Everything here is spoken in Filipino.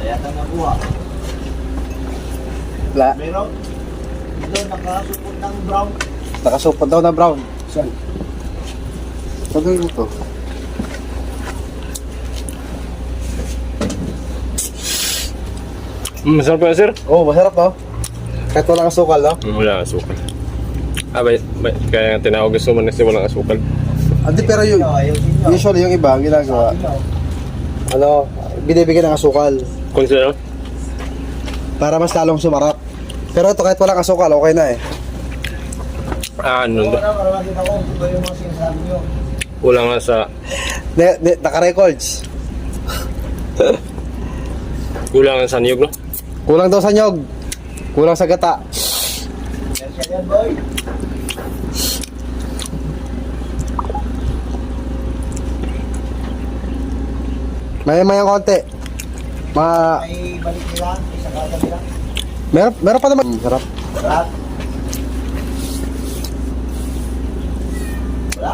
Kaya ka nakuha. Wala. Meron. Ito, nakasupot ng brown. Nakasupot daw na brown. Saan? Tagay mo to. Masarap ba, sir? Oo, masarap to. Kahit walang asukal, no? Wala asukal. Kaya nga tinawag gusto mo na si walang asukal. Hindi, pero yung, usually yung iba, ang ginagawa, ano, binibigyan ng asukal Kung sino? para mas lalong sumarap. Pero ito, kahit walang asukal, okay na eh. Ano? Para makita ko kung yung mga sinasabi nyo. Kulang nga sa... Naka-records. Kulang nga sa niyog, no? Kulang daw sa nyog. Kulang sa gata. Yan yan, boy. Mayang konti. Ay, balik nila. Isang kagad nila. Meron pa naman. Sarap. Wala. Wala.